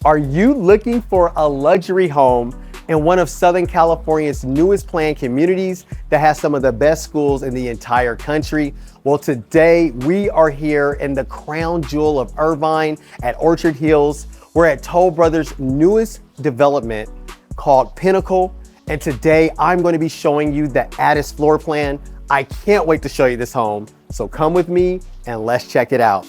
Are you looking for a luxury home in one of Southern California's newest planned communities that has some of the best schools in the entire country? Well, today we are here in the crown jewel of Irvine at Orchard Hills. We're at Toll Brothers' newest development called Pinnacle. And today I'm going to be showing you the Addis floor plan. I can't wait to show you this home. So come with me and let's check it out.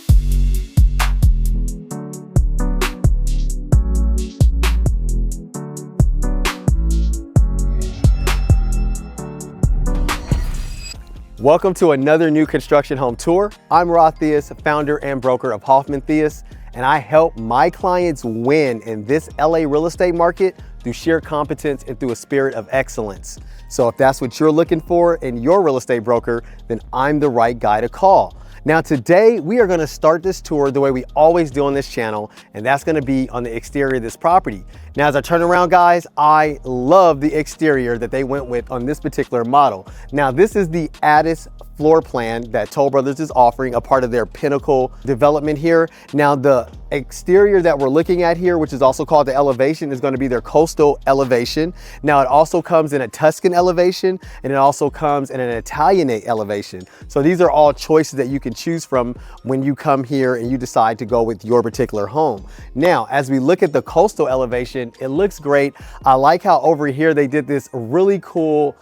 Welcome to another new construction home tour. I'm Theus, founder and broker of Theus, and I help my clients win in this LA real estate market through sheer competence and through a spirit of excellence. So if that's what you're looking for in your real estate broker, then I'm the right guy to call. Now today, we are gonna start this tour the way we always do on this channel, and that's gonna be on the exterior of this property. Now, as I turn around, guys, I love the exterior that they went with on this particular model. Now, this is the Addis floor plan that Toll Brothers is offering, a part of their Pinnacle development here. Now, the exterior that we're looking at here, which is also called the elevation, is going to be their coastal elevation. Now, it also comes in a Tuscan elevation, and it also comes in an Italianate elevation. So these are all choices that you can choose from when you come here and you decide to go with your particular home. Now, as we look at the coastal elevation, it looks great. I like how over here they did this really cool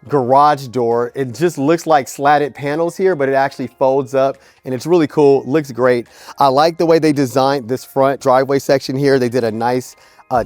garage door. It just looks like slatted panels here, but it actually folds up and it's really cool. Looks great. I like the way they designed this front driveway section here. They did a nice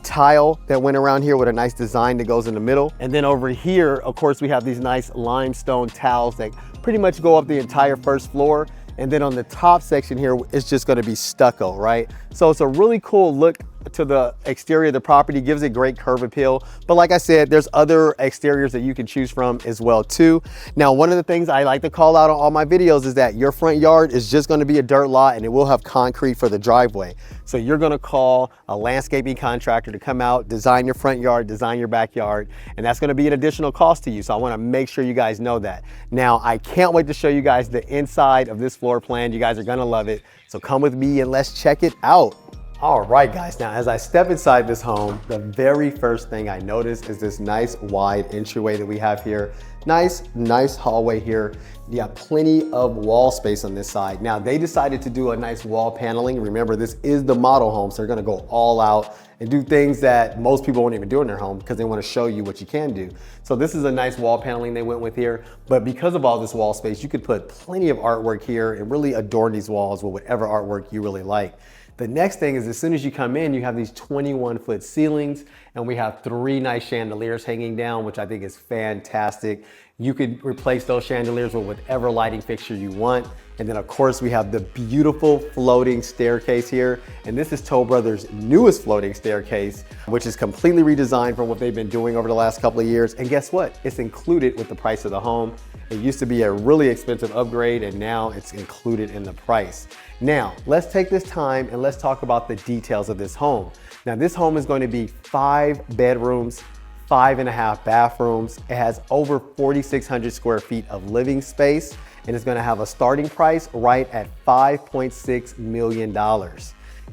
tile that went around here with a nice design that goes in the middle. And then over here, of course, we have these nice limestone tiles that pretty much go up the entire first floor. And then on the top section here, it's just gonna be stucco, right? So it's a really cool look to the exterior of the property, gives it great curb appeal. But like I said, there's other exteriors that you can choose from as well too. Now, one of the things I like to call out on all my videos is that your front yard is just gonna be a dirt lot and it will have concrete for the driveway. So you're gonna call a landscaping contractor to come out, design your front yard, design your backyard, and that's gonna be an additional cost to you. So I wanna make sure you guys know that. Now, I can't wait to show you guys the inside of this floor plan. You guys are gonna love it. So come with me and let's check it out. All right, guys, now as I step inside this home, the very first thing I notice is this nice wide entryway that we have here. Nice hallway here. You have plenty of wall space on this side. Now, they decided to do a nice wall paneling. Remember, this is the model home, so they're gonna go all out and do things that most people won't even do in their home because they wanna show you what you can do. So this is a nice wall paneling they went with here, but because of all this wall space, you could put plenty of artwork here and really adorn these walls with whatever artwork you really like. The next thing is, as soon as you come in, you have these 21-foot ceilings, and we have 3 nice chandeliers hanging down, which I think is fantastic. You could replace those chandeliers with whatever lighting fixture you want. And then of course we have the beautiful floating staircase here. And this is Toll Brothers' newest floating staircase, which is completely redesigned from what they've been doing over the last couple of years. And guess what? It's included with the price of the home. It used to be a really expensive upgrade and now it's included in the price. Now, let's take this time and let's talk about the details of this home. Now, this home is going to be 5 bedrooms, 5.5 bathrooms. It has over 4,600 square feet of living space, and it's gonna have a starting price right at $5.6 million.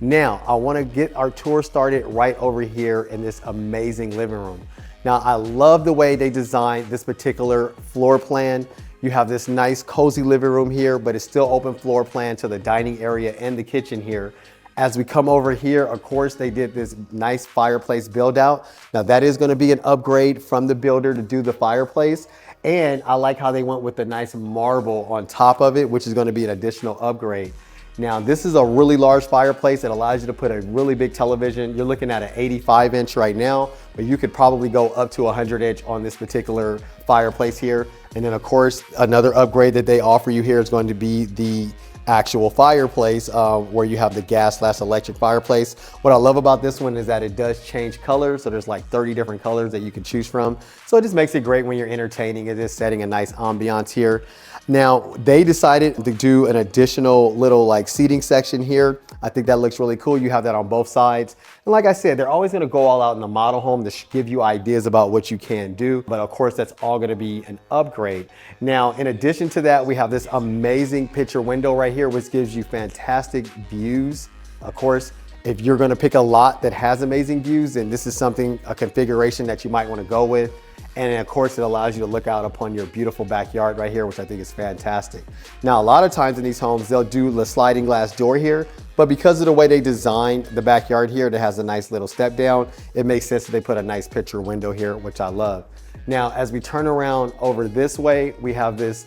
Now, I wanna get our tour started right over here in this amazing living room. Now, I love the way they designed this particular floor plan. You have this nice cozy living room here, but it's still open floor plan to the dining area and the kitchen here. As we come over here, of course, they did this nice fireplace build out. Now that is gonna be an upgrade from the builder to do the fireplace. And I like how they went with the nice marble on top of it, which is gonna be an additional upgrade. Now, this is a really large fireplace that allows you to put a really big television. You're looking at an 85-inch right now, but you could probably go up to 100-inch on this particular fireplace here. And then of course, another upgrade that they offer you here is going to be the actual fireplace where you have the gas/electric fireplace. What I love about this one is that it does change colors. So there's like 30 different colors that you can choose from. So it just makes it great when you're entertaining. It is setting a nice ambiance here. Now, they decided to do an additional little like seating section here. I think that looks really cool. You have that on both sides. And like I said, they're always gonna go all out in the model home to give you ideas about what you can do. But of course, that's all gonna be an upgrade. Now, in addition to that, we have this amazing picture window right here, which gives you fantastic views. Of course, If you're gonna pick a lot that has amazing views, then this is a configuration that you might wanna go with. And of course, it allows you to look out upon your beautiful backyard right here, which I think is fantastic. Now, a lot of times in these homes, they'll do the sliding glass door here, but because of the way they designed the backyard here, that has a nice little step down, it makes sense that they put a nice picture window here, which I love. Now, as we turn around over this way, we have this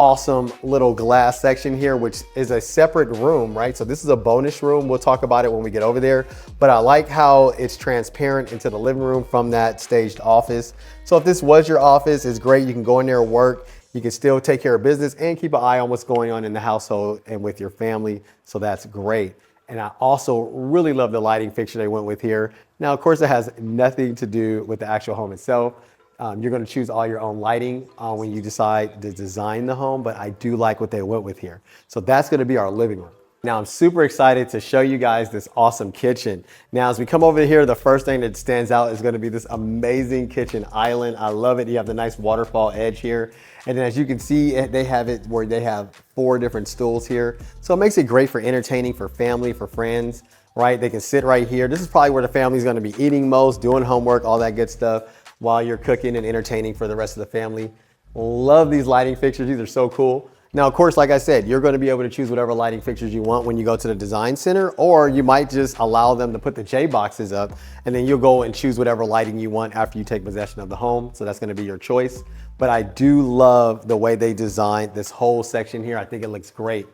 awesome little glass section here, which is a separate room, right? So this is a bonus room. We'll talk about it when we get over there, but I like how it's transparent into the living room from that staged office. So if this was your office, it's great. You can go in there and work. You can still take care of business and keep an eye on what's going on in the household and with your family. So that's great. And I also really love the lighting fixture they went with here. Now, of course, it has nothing to do with the actual home itself. You're gonna choose all your own lighting when you decide to design the home, but I do like what they went with here. So that's gonna be our living room. Now I'm super excited to show you guys this awesome kitchen. Now as we come over here, the first thing that stands out is gonna be this amazing kitchen island. I love it. You have the nice waterfall edge here. And then as you can see, they have it where they have 4 different stools here. So it makes it great for entertaining, for family, for friends, right? They can sit right here. This is probably where the family's gonna be eating most, doing homework, all that good stuff, while you're cooking and entertaining for the rest of the family. Love these lighting fixtures. These are so cool. Now, of course, like I said, you're going to be able to choose whatever lighting fixtures you want when you go to the design center, or you might just allow them to put the J boxes up and then you'll go and choose whatever lighting you want after you take possession of the home. So that's going to be your choice. But I do love the way they designed this whole section here. I think it looks great.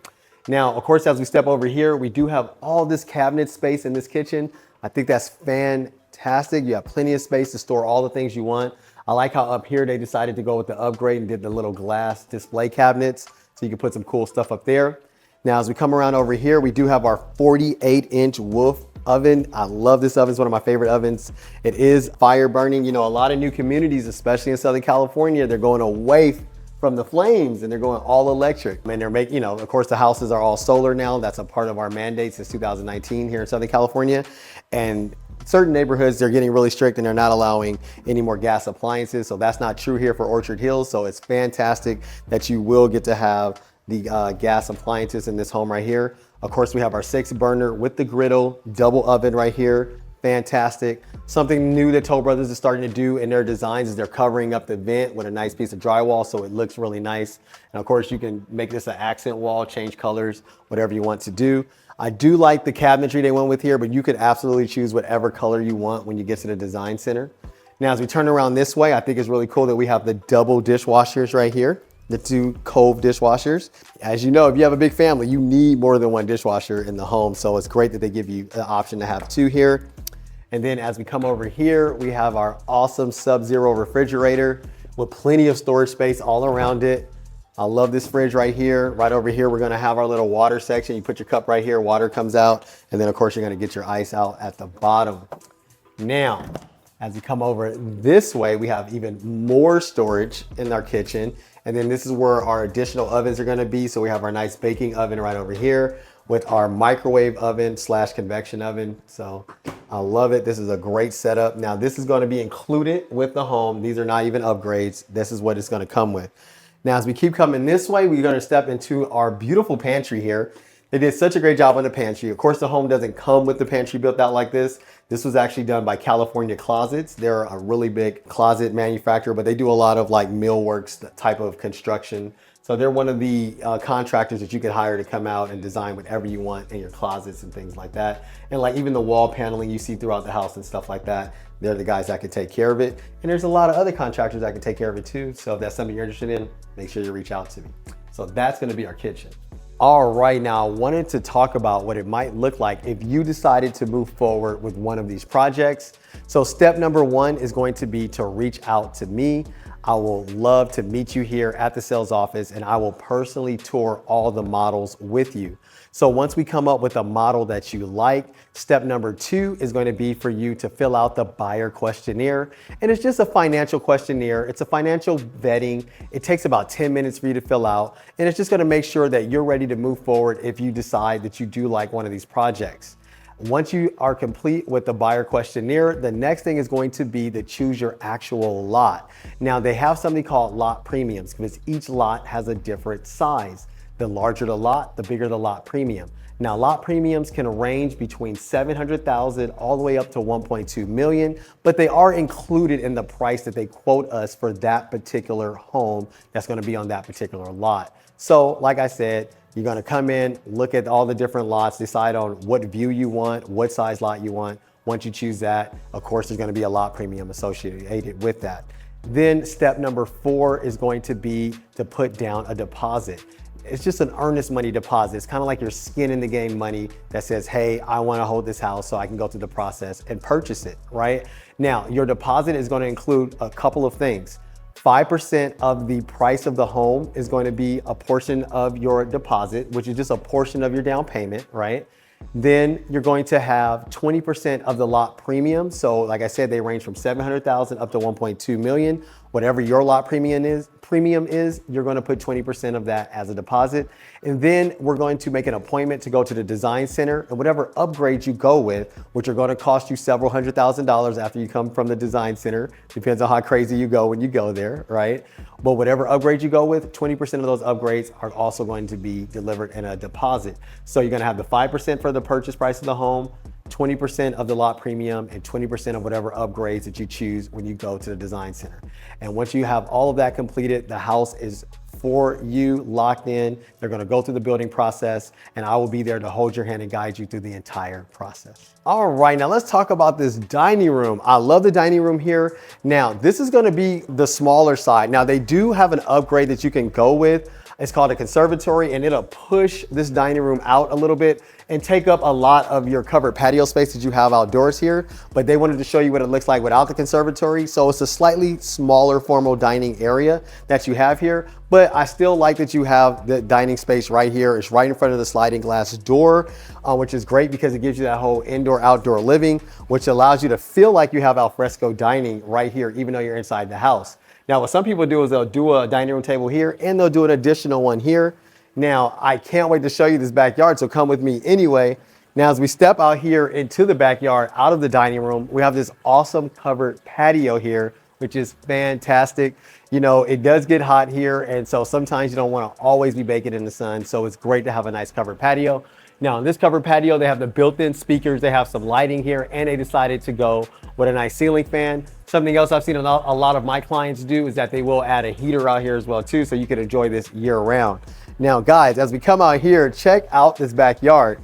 Now, of course, as we step over here, we do have all this cabinet space in this kitchen. I think that's fantastic. You have plenty of space to store all the things you want. I like how up here they decided to go with the upgrade and did the little glass display cabinets, so you can put some cool stuff up there. Now, as we come around over here, we do have our 48-inch Wolf oven. I love this oven. It's one of my favorite ovens. It is fire burning. You know, a lot of new communities, especially in Southern California, they're going away from the flames and they're going all electric. And they're making, you know, of course the houses are all solar now. That's a part of our mandate since 2019 here in Southern California. And certain neighborhoods, they're getting really strict and they're not allowing any more gas appliances. So that's not true here for Orchard Hills. So it's fantastic that you will get to have the gas appliances in this home right here. Of course, we have our 6-burner with the griddle, double oven right here. Fantastic. Something new that Toll Brothers is starting to do in their designs is they're covering up the vent with a nice piece of drywall so it looks really nice. And of course, you can make this an accent wall, change colors, whatever you want to do. I do like the cabinetry they went with here, but you could absolutely choose whatever color you want when you get to the design center. Now, as we turn around this way, I think it's really cool that we have the double dishwashers right here, the 2 Cove dishwashers. As you know, if you have a big family, you need more than 1 dishwasher in the home. So it's great that they give you the option to have 2 here. And then as we come over here, we have our awesome Sub-Zero refrigerator with plenty of storage space all around it. I love this fridge right here. Right over here, we're gonna have our little water section. You put your cup right here, water comes out. And then of course, you're gonna get your ice out at the bottom. Now, as we come over this way, we have even more storage in our kitchen. And then this is where our additional ovens are gonna be. So we have our nice baking oven right over here with our microwave oven / convection oven. So I love it. This is a great setup. Now this is gonna be included with the home. These are not even upgrades. This is what it's gonna come with. Now, as we keep coming this way, we're gonna step into our beautiful pantry here. They did such a great job on the pantry. Of course, the home doesn't come with the pantry built out like this. This was actually done by California Closets. They're a really big closet manufacturer, but they do a lot of like millworks type of construction. So they're one of the contractors that you could hire to come out and design whatever you want in your closets and things like that. And like even the wall paneling you see throughout the house and stuff like that, they're the guys that can take care of it. And there's a lot of other contractors that can take care of it too. So if that's something you're interested in, make sure you reach out to me. So that's gonna be our kitchen. All right, now I wanted to talk about what it might look like if you decided to move forward with one of these projects. So step number 1 is going to be to reach out to me. I will love to meet you here at the sales office and I will personally tour all the models with you. So once we come up with a model that you like, step number 2 is going to be for you to fill out the buyer questionnaire. And it's just a financial questionnaire. It's a financial vetting. It takes about 10 minutes for you to fill out. And it's just going to make sure that you're ready to move forward if you decide that you do like one of these projects. Once you are complete with the buyer questionnaire, the next thing is going to be to choose your actual lot. Now they have something called lot premiums because each lot has a different size. The larger the lot, the bigger the lot premium. Now, lot premiums can range between 700,000 all the way up to 1.2 million, but they are included in the price that they quote us for that particular home that's gonna be on that particular lot. So like I said, you're gonna come in, look at all the different lots, decide on what view you want, what size lot you want. Once you choose that, of course, there's gonna be a lot premium associated with that. Then step number 4 is going to be to put down a deposit. It's just an earnest money deposit. It's kind of like your skin in the game money that says, hey, I want to hold this house so I can go through the process and purchase it, right? Now, your deposit is going to include a couple of things. 5% of the price of the home is going to be a portion of your deposit, which is just a portion of your down payment, right? Then you're going to have 20% of the lot premium. So like I said, they range from 700,000 up to 1.2 million. Whatever your lot premium is, you're going to put 20% of that as a deposit. And then we're going to make an appointment to go to the design center, and whatever upgrades you go with, which are going to cost you several $100,000 after you come from the design center. Depends on how crazy you go when you go there, right? But whatever upgrades you go with, 20% of those upgrades are also going to be delivered in a deposit. So you're going to have the 5% for the purchase price of the home, 20% of the lot premium, and 20% of whatever upgrades that you choose when you go to the design center. And once you have all of that completed, the house is for you, locked in. They're gonna go through the building process, and I will be there to hold your hand and guide you through the entire process. All right, now let's talk about this dining room. I love the dining room here. Now, this is gonna be the smaller side. Now, they do have an upgrade that you can go with. It's called a conservatory, and it'll push this dining room out a little bit and take up a lot of your covered patio space that you have outdoors here. But they wanted to show you what it looks like without the conservatory. So it's a slightly smaller formal dining area that you have here. But I still like that you have the dining space right here. It's right in front of the sliding glass door, which is great because it gives you that whole indoor-outdoor living, which allows you to feel like you have alfresco dining right here, even though you're inside the house. Now, what some people do is they'll do a dining room table here and they'll do an additional one here. Now, I can't wait to show you this backyard, so come with me anyway. Now, as we step out here into the backyard, out of the dining room, we have this awesome covered patio here, which is fantastic. You know, it does get hot here, and so sometimes you don't want to always be baking in the sun, so it's great to have a nice covered patio. Now, in this covered patio, they have the built-in speakers, they have some lighting here, and they decided to go with a nice ceiling fan. Something else I've seen a lot of my clients do is that they will add a heater out here as well too, so you can enjoy this year round. Now guys, as we come out here, check out this backyard.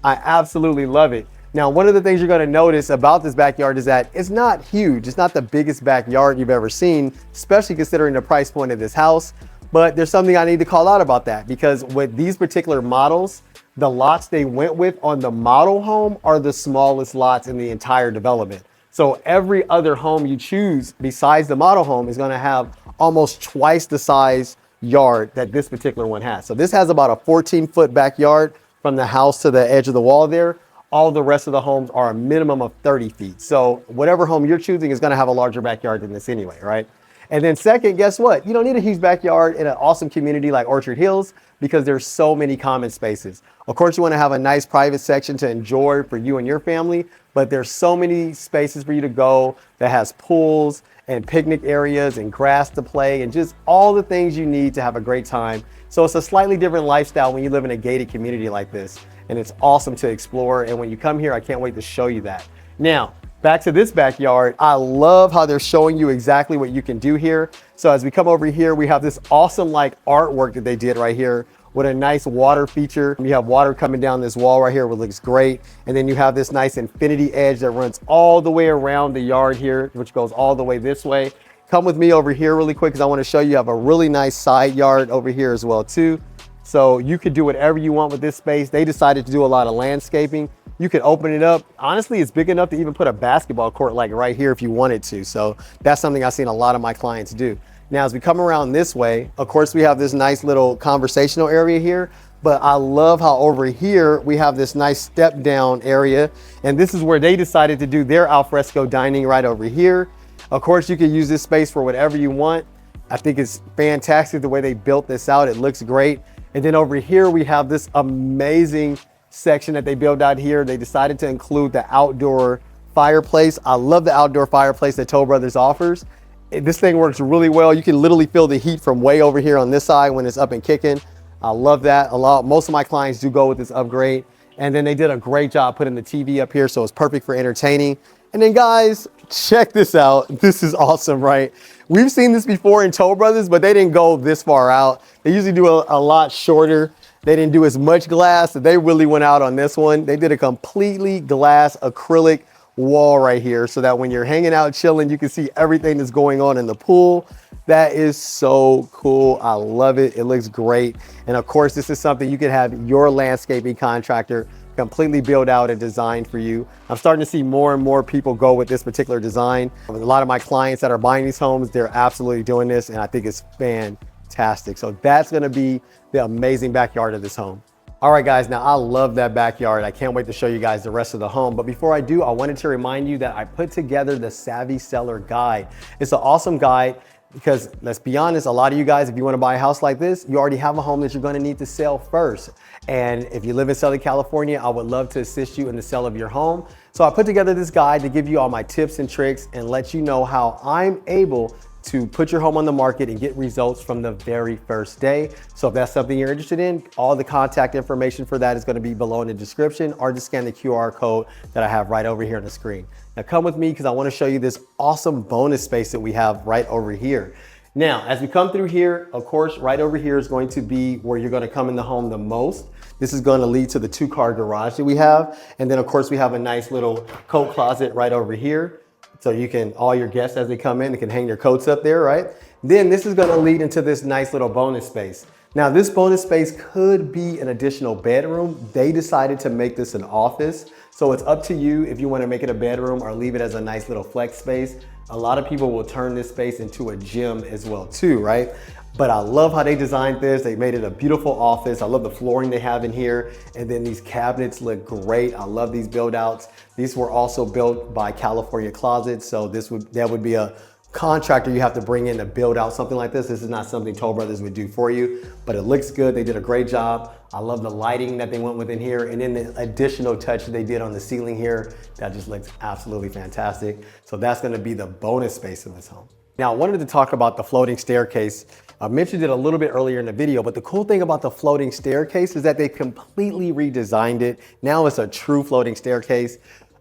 I absolutely love it. Now, one of the things you're gonna notice about this backyard is that it's not huge. It's not the biggest backyard you've ever seen, especially considering the price point of this house. But there's something I need to call out about that, because with these particular models, the lots they went with on the model home are the smallest lots in the entire development. So every other home you choose besides the model home is gonna have almost twice the size yard that this particular one has. So this has about a 14-foot backyard from the house to the edge of the wall there. All the rest of the homes are a minimum of 30 feet. So whatever home you're choosing is gonna have a larger backyard than this anyway, right? And then second, guess what? You don't need a huge backyard in an awesome community like Orchard Hills because there's so many common spaces. Of course, you want to have a nice private section to enjoy for you and your family, but there's so many spaces for you to go that has pools and picnic areas and grass to play and just all the things you need to have a great time. So it's a slightly different lifestyle when you live in a gated community like this, and it's awesome to explore. And when you come here, I can't wait to show you that. Now, back to this backyard, I love how they're showing you exactly what you can do here. So as we come over here, we have this awesome like artwork that they did right here with a nice water feature. You have water coming down this wall right here, which looks great. And then you have this nice infinity edge that runs all the way around the yard here, which goes all the way this way. Come with me over here really quick because I want to show you I have a really nice side yard over here as well too. So you could do whatever you want with this space. They decided to do a lot of landscaping. You could open it up. Honestly, it's big enough to even put a basketball court like right here if you wanted to. So that's something I've seen a lot of my clients do. Now, as we come around this way, of course, we have this nice little conversational area here, but I love how over here, we have this nice step down area. And this is where they decided to do their alfresco dining right over here. Of course, you can use this space for whatever you want. I think it's fantastic the way they built this out. It looks great. And then over here, we have this amazing section that they built out here. They decided to include the outdoor fireplace. I love the outdoor fireplace that Toll Brothers offers. This thing works really well. You can literally feel the heat from way over here on this side when it's up and kicking. I love that a lot. Most of my clients do go with this upgrade. And then they did a great job putting the TV up here, so it's perfect for entertaining. And then guys, check this out. This is awesome, right? We've seen this before in Toll Brothers, but they didn't go this far out. They usually do a lot shorter. They didn't do as much glass. So they really went out on this one. They did a completely glass acrylic wall right here so that when you're hanging out chilling, you can see everything that's going on in the pool. That is so cool. I love it. It looks great. And of course, this is something you can have your landscaping contractor completely build out and design for you. I'm starting to see more and more people go with this particular design. A lot of my clients that are buying these homes, they're absolutely doing this, and I think it's fantastic. So that's gonna be the amazing backyard of this home. All right, guys, now I love that backyard. I can't wait to show you guys the rest of the home. But before I do, I wanted to remind you that I put together the Savvy Seller Guide. It's an awesome guide because let's be honest, a lot of you guys, if you want to buy a house like this, you already have a home that you're going to need to sell first. And if you live in Southern California, I would love to assist you in the sale of your home. So I put together this guide to give you all my tips and tricks and let you know how I'm able to put your home on the market and get results from the very first day. So if that's something you're interested in, all the contact information for that is going to be below in the description, or just scan the QR code that I have right over here on the screen. Now come with me because I want to show you this awesome bonus space that we have right over here. Now, as we come through here, of course, right over here is going to be where you're going to come in the home the most. This is going to lead to the 2-car garage that we have. And then of course we have a nice little coat closet right over here. So you can, all your guests as they come in, they can hang their coats up there, right? Then this is gonna lead into this nice little bonus space. Now this bonus space could be an additional bedroom. They decided to make this an office. So it's up to you if you wanna make it a bedroom or leave it as a nice little flex space. A lot of people will turn this space into a gym as well too, right? But I love how they designed this. They made it a beautiful office. I love the flooring they have in here. And then these cabinets look great. I love these build outs. These were also built by California Closets. So that would be a contractor you have to bring in to build out something like this. This is not something Toll Brothers would do for you, but it looks good. They did a great job. I love the lighting that they went with in here. And then the additional touch they did on the ceiling here, that just looks absolutely fantastic. So that's gonna be the bonus space in this home. Now, I wanted to talk about the floating staircase. I mentioned it a little bit earlier in the video, but the cool thing about the floating staircase is that they completely redesigned it. Now it's a true floating staircase.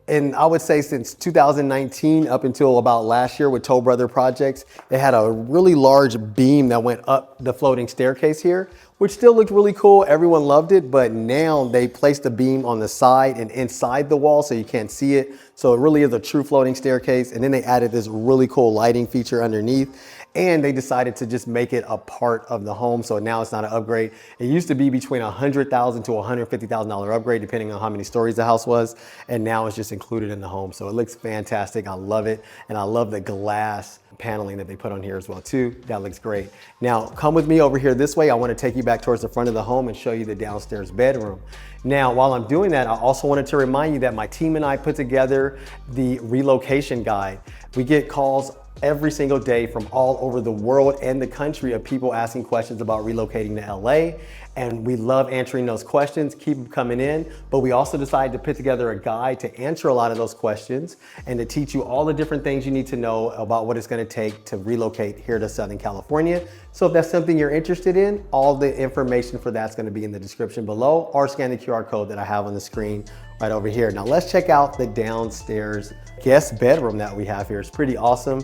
And I would say since 2019 up until about last year with Toll Brother projects, they had a really large beam that went up the floating staircase here, which still looked really cool. Everyone loved it, but now they placed the beam on the side and inside the wall so you can't see it. So it really is a true floating staircase. And then they added this really cool lighting feature underneath. And they decided to just make it a part of the home. So now it's not an upgrade. It used to be between $100,000 to $150,000 upgrade, depending on how many stories the house was. And now it's just included in the home. So it looks fantastic. I love it. And I love the glass paneling that they put on here as well too. That looks great. Now come with me over here this way. I want to take you back towards the front of the home and show you the downstairs bedroom. Now, while I'm doing that, I also wanted to remind you that my team and I put together the relocation guide. We get calls every single day from all over the world and the country of people asking questions about relocating to LA. And we love answering those questions, keep them coming in. But we also decided to put together a guide to answer a lot of those questions and to teach you all the different things you need to know about what it's gonna take to relocate here to Southern California. So if that's something you're interested in, all the information for that's gonna be in the description below, or scan the QR code that I have on the screen right over here. Now let's check out the downstairs guest bedroom that we have here. It's pretty awesome.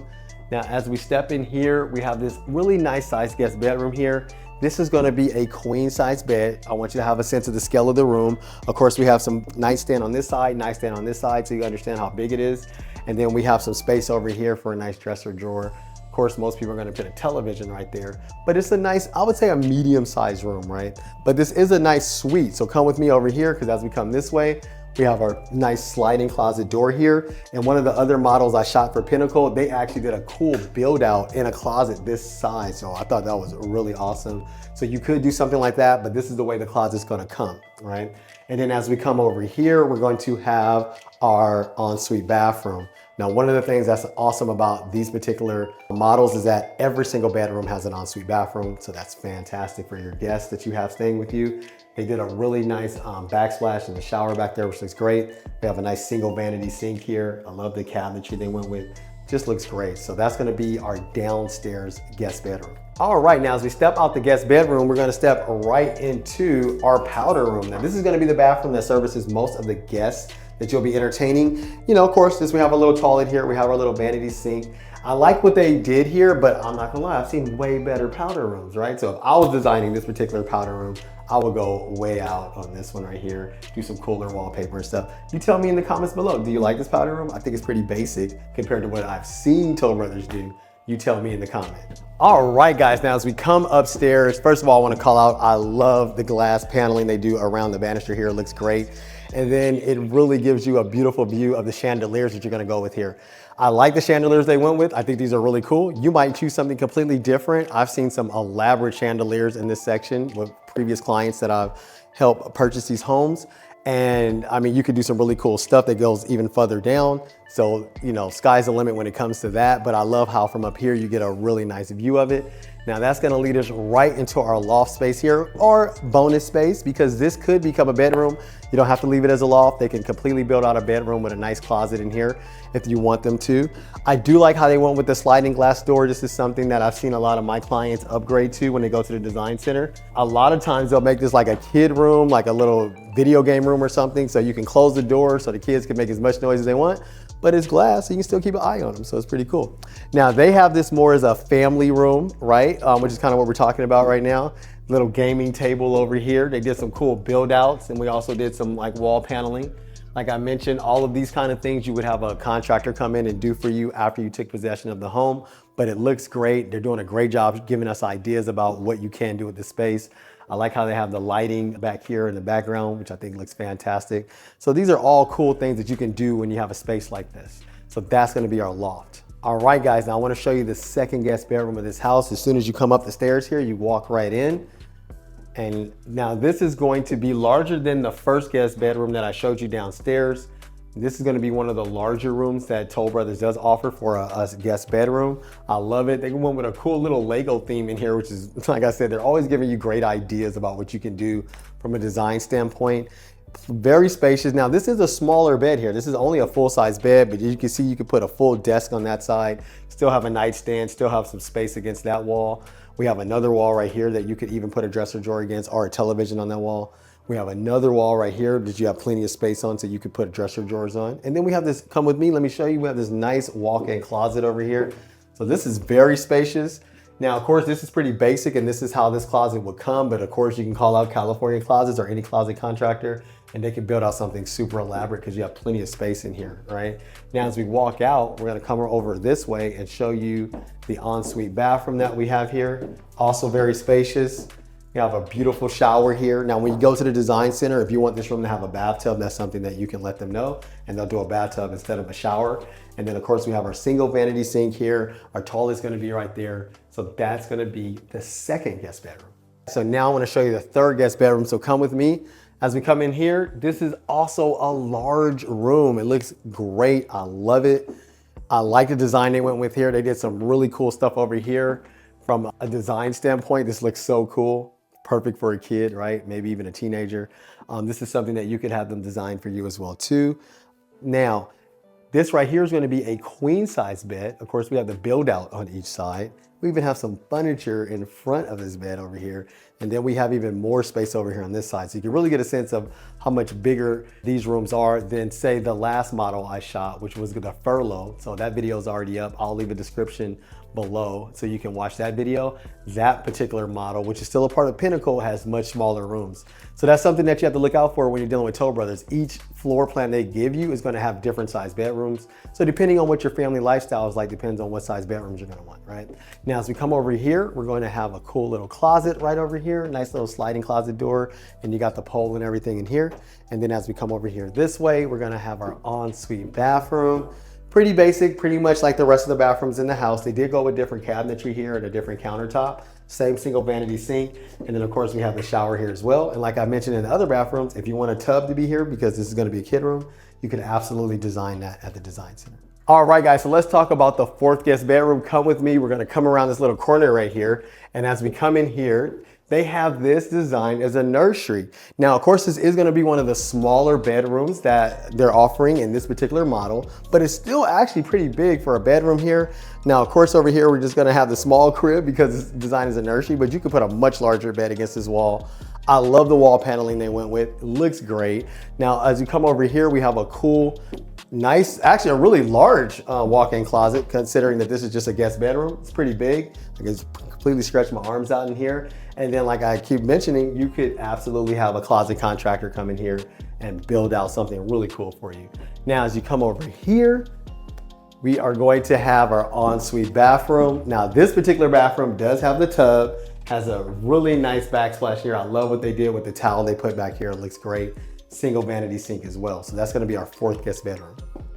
Now, as we step in here, we have this really nice sized guest bedroom here. This is gonna be a queen size bed. I want you to have a sense of the scale of the room. Of course, we have some nightstand on this side, nightstand on this side, so you understand how big it is. And then we have some space over here for a nice dresser drawer. Of course, most people are gonna put a television right there, but it's a nice, I would say a medium sized room, right? But this is a nice suite. So come with me over here, because as we come this way, we have our nice sliding closet door here. And one of the other models I shot for Pinnacle, they actually did a cool build out in a closet this size. So I thought that was really awesome. So you could do something like that, but this is the way the closet's gonna come, right? And then as we come over here, we're going to have our ensuite bathroom. Now, one of the things that's awesome about these particular models is that every single bedroom has an ensuite bathroom. So that's fantastic for your guests that you have staying with you. They did a really nice backsplash in the shower back there, which looks great. They have a nice single vanity sink here. I love the cabinetry they went with. Just looks great. So that's gonna be our downstairs guest bedroom. All right, now as we step out the guest bedroom, we're gonna step right into our powder room. Now this is gonna be the bathroom that services most of the guests that you'll be entertaining. You know, of course, since we have a little toilet here, we have our little vanity sink. I like what they did here, but I'm not gonna lie, I've seen way better powder rooms, right? So if I was designing this particular powder room, I would go way out on this one right here, do some cooler wallpaper and stuff. You tell me in the comments below, do you like this powder room? I think it's pretty basic compared to what I've seen Toll Brothers do. You tell me in the comment. All right, guys, now as we come upstairs, first of all, I wanna call out, I love the glass paneling they do around the banister here. It looks great. And then it really gives you a beautiful view of the chandeliers that you're gonna go with here. I like the chandeliers they went with. I think these are really cool. You might choose something completely different. I've seen some elaborate chandeliers in this section with previous clients that I've helped purchase these homes. And I mean, you could do some really cool stuff that goes even further down. So, you know, sky's the limit when it comes to that. But I love how from up here, you get a really nice view of it. Now that's gonna lead us right into our loft space here, or bonus space, because this could become a bedroom. You don't have to leave it as a loft. They can completely build out a bedroom with a nice closet in here if you want them to. I do like how they went with the sliding glass door. This is something that I've seen a lot of my clients upgrade to when they go to the design center. A lot of times they'll make this like a kid room, like a little video game room or something, so you can close the door so the kids can make as much noise as they want. But it's glass, so you can still keep an eye on them, so it's pretty cool. Now, they have this more as a family room, right? Which is kind of what we're talking about right now. Little gaming table over here. They did some cool build outs, and we also did some like wall paneling. Like I mentioned, all of these kind of things you would have a contractor come in and do for you after you took possession of the home, but it looks great. They're doing a great job giving us ideas about what you can do with the space. I like how they have the lighting back here in the background, which I think looks fantastic. So these are all cool things that you can do when you have a space like this. So that's gonna be our loft. All right, guys, now I wanna show you the second guest bedroom of this house. As soon as you come up the stairs here, you walk right in. And now this is going to be larger than the first guest bedroom that I showed you downstairs. This is gonna be one of the larger rooms that Toll Brothers does offer for a guest bedroom. I love it. They went with a cool little Lego theme in here, which is, like I said, they're always giving you great ideas about what you can do from a design standpoint. Very spacious. Now this is a smaller bed here. This is only a full-size bed, but you can see you can put a full desk on that side, still have a nightstand, still have some space against that wall. We have another wall right here that you could even put a dresser drawer against, or a television on that wall. We have another wall right here that you have plenty of space on, so you could put dresser drawers on. And then we have this, come with me, let me show you. We have this nice walk-in closet over here. So this is very spacious. Now, of course, this is pretty basic, and this is how this closet would come, but of course you can call out California Closets or any closet contractor, and they can build out something super elaborate because you have plenty of space in here, right? Now, as we walk out, we're gonna come over this way and show you the ensuite bathroom that we have here. Also very spacious. You have a beautiful shower here. Now, when you go to the design center, if you want this room to have a bathtub, that's something that you can let them know, and they'll do a bathtub instead of a shower. And then of course we have our single vanity sink here. Our toilet's gonna be right there. So that's gonna be the second guest bedroom. So now I wanna show you the third guest bedroom. So come with me. As we come in here, this is also a large room. It looks great, I love it. I like the design they went with here. They did some really cool stuff over here. From a design standpoint, this looks so cool. Perfect for a kid, right? Maybe even a teenager. This is something that you could have them design for you as well too. Now, this right here is gonna be a queen size bed. Of course, we have the build out on each side. We even have some furniture in front of this bed over here. And then we have even more space over here on this side. So you can really get a sense of how much bigger these rooms are than, say, the last model I shot, which was the furlough. So that video is already up. I'll leave a description below so you can watch that video. That particular model, which is still a part of Pinnacle, has much smaller rooms. So that's something that you have to look out for when you're dealing with Toll Brothers. Each floor plan they give you is gonna have different size bedrooms. So depending on what your family lifestyle is like, depends on what size bedrooms you're gonna want, right? Now, as we come over here, we're going to have a cool little closet right over here, nice little sliding closet door, and you got the pole and everything in here. And then as we come over here this way, we're gonna have our ensuite bathroom. Pretty basic, pretty much like the rest of the bathrooms in the house. They did go with different cabinetry here and a different countertop. Same single vanity sink. And then of course we have the shower here as well. And like I mentioned in the other bathrooms, if you want a tub to be here, because this is gonna be a kid room, you can absolutely design that at the design center. All right, guys, so let's talk about the fourth guest bedroom. Come with me. We're gonna come around this little corner right here. And as we come in here, they have this designed as a nursery. Now, of course, this is gonna be one of the smaller bedrooms that they're offering in this particular model, but it's still actually pretty big for a bedroom here. Now, of course, over here, we're just gonna have the small crib because it's designed as a nursery, but you could put a much larger bed against this wall. I love the wall paneling they went with. It looks great. Now, as you come over here, we have a cool, nice, actually a really large walk-in closet, considering that this is just a guest bedroom. It's pretty big. I can completely stretch my arms out in here. And then, like I keep mentioning, you could absolutely have a closet contractor come in here and build out something really cool for you. Now, as you come over here, we are going to have our ensuite bathroom. Now, this particular bathroom does have the tub, has a really nice backsplash here. I love what they did with the towel they put back here. It looks great. Single vanity sink as well. So that's gonna be our 4th guest bedroom.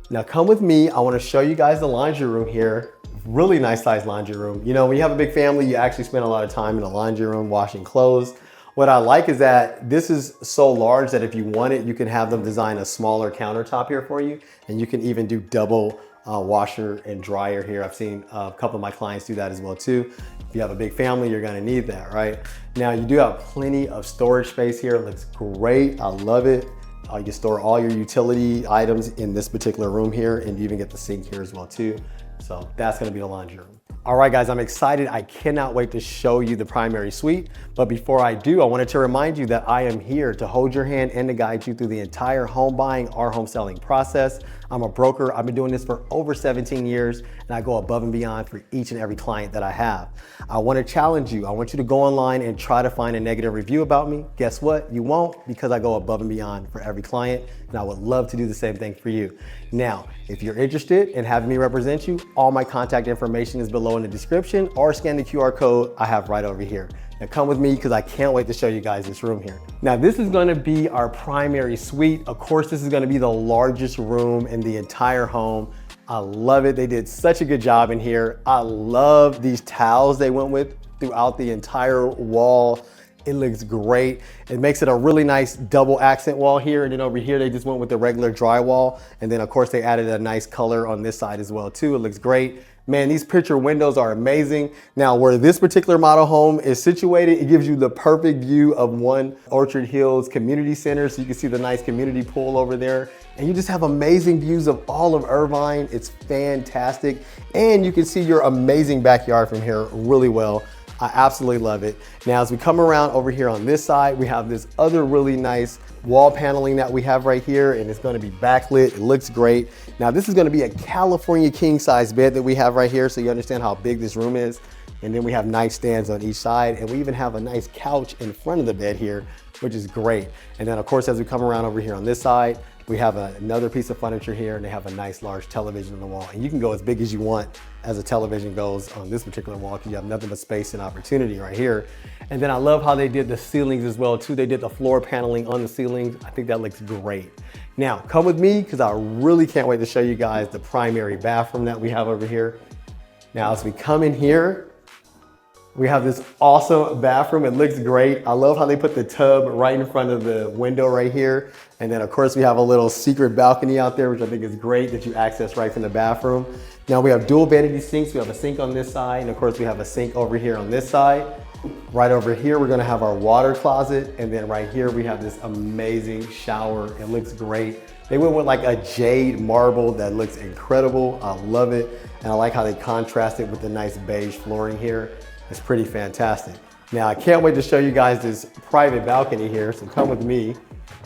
Now come with me. I wanna show you guys the laundry room here. Really nice sized laundry room. You know, when you have a big family, you actually spend a lot of time in the laundry room washing clothes. What I like is that this is so large that if you want it, you can have them design a smaller countertop here for you. And you can even do double washer and dryer here. I've seen a couple of my clients do that as well too. If you have a big family, you're gonna need that, right? Now you do have plenty of storage space here. It looks great, I love it. You can store all your utility items in this particular room here, and you even get the sink here as well too. So that's gonna be the laundry room. All right, guys, I'm excited. I cannot wait to show you the primary suite. But before I do, I wanted to remind you that I am here to hold your hand and to guide you through the entire home buying or home selling process. I'm a broker. I've been doing this for over 17 years, and I go above and beyond for each and every client that I have. I want to challenge you. I want you to go online and try to find a negative review about me. Guess what? You won't, because I go above and beyond for every client, and I would love to do the same thing for you. Now, if you're interested in having me represent you, all my contact information is below in the description, or scan the QR code I have right over here. Now come with me because I can't wait to show you guys this room here. Now this is going to be our primary suite. Of course, this is going to be the largest room in the entire home. I love it. They did such a good job in here. I love these towels they went with throughout the entire wall. It looks great. It makes it a really nice double accent wall here. And then over here, they just went with the regular drywall. And then of course they added a nice color on this side as well too. It looks great. Man, these picture windows are amazing. Now, where this particular model home is situated, it gives you the perfect view of One Orchard Hills Community Center. So you can see the nice community pool over there. And you just have amazing views of all of Irvine. It's fantastic. And you can see your amazing backyard from here really well. I absolutely love it. Now, as we come around over here on this side, we have this other really nice wall paneling that we have right here, and it's gonna be backlit. It looks great. Now, this is gonna be a California king size bed that we have right here, so you understand how big this room is. And then we have nightstands on each side, and we even have a nice couch in front of the bed here, which is great. And then of course, as we come around over here on this side, we have another piece of furniture here, and they have a nice large television on the wall. And you can go as big as you want as a television goes on this particular wall, because you have nothing but space and opportunity right here. And then I love how they did the ceilings as well too. They did the floor paneling on the ceilings. I think that looks great. Now, come with me, because I really can't wait to show you guys the primary bathroom that we have over here. Now, as we come in here, we have this awesome bathroom. It looks great. I love how they put the tub right in front of the window right here. And then of course we have a little secret balcony out there, which I think is great that you access right from the bathroom. Now we have dual vanity sinks. We have a sink on this side, and of course we have a sink over here on this side. Right over here, we're gonna have our water closet. And then right here, we have this amazing shower. It looks great. They went with like a jade marble that looks incredible. I love it. And I like how they contrast it with the nice beige flooring here. It's pretty fantastic. Now, I can't wait to show you guys this private balcony here, so come with me.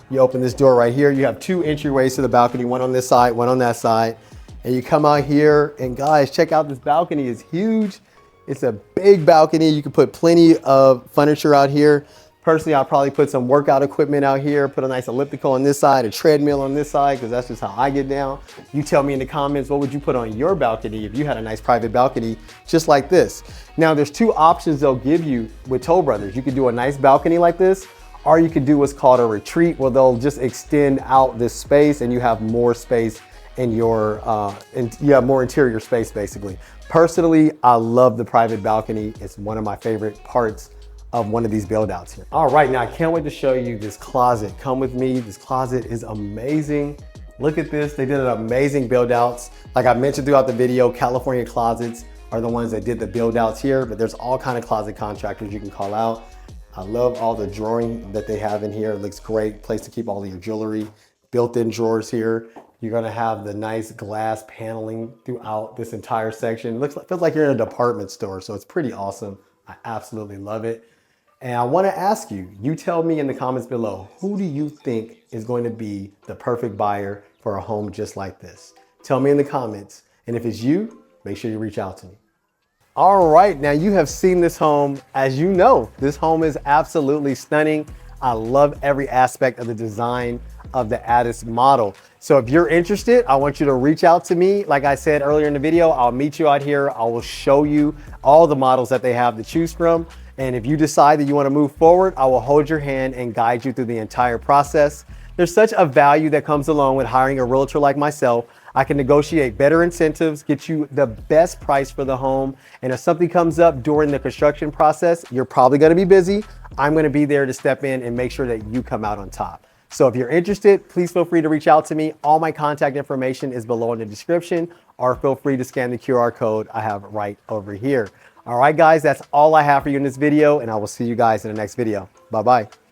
You open this door right here. You have 2 entryways to the balcony, one on this side, one on that side. And you come out here, and guys, check out this balcony. It's huge. It's a big balcony. You can put plenty of furniture out here. Personally, I'll probably put some workout equipment out here, put a nice elliptical on this side, a treadmill on this side, because that's just how I get down. You tell me in the comments, what would you put on your balcony if you had a nice private balcony just like this? Now, there's 2 options they'll give you with Toll Brothers. You could do a nice balcony like this, or you could do what's called a retreat, where they'll just extend out this space and you have more space in your, you have more interior space basically. Personally, I love the private balcony. It's one of my favorite parts of one of these build outs here. All right, now I can't wait to show you this closet. Come with me. This closet is amazing. Look at this. They did an amazing build outs. Like I mentioned throughout the video, California Closets are the ones that did the build outs here, but there's all kind of closet contractors you can call out. I love all the drawing that they have in here. It looks great. Place to keep all of your jewelry. Built-in drawers here. You're gonna have the nice glass paneling throughout this entire section. Feels like you're in a department store, so it's pretty awesome. I absolutely love it. And I wanna ask you, you tell me in the comments below, who do you think is going to be the perfect buyer for a home just like this? Tell me in the comments. And if it's you, make sure you reach out to me. All right, now you have seen this home. As you know, this home is absolutely stunning. I love every aspect of the design of the Addis model. So if you're interested, I want you to reach out to me. Like I said earlier in the video, I'll meet you out here. I will show you all the models that they have to choose from. And if you decide that you want to move forward, I will hold your hand and guide you through the entire process. There's such a value that comes along with hiring a realtor like myself. I can negotiate better incentives, get you the best price for the home. And if something comes up during the construction process, you're probably gonna be busy. I'm gonna be there to step in and make sure that you come out on top. So if you're interested, please feel free to reach out to me. All my contact information is below in the description, or feel free to scan the QR code I have right over here. All right, guys, that's all I have for you in this video, and I will see you guys in the next video. Bye-bye.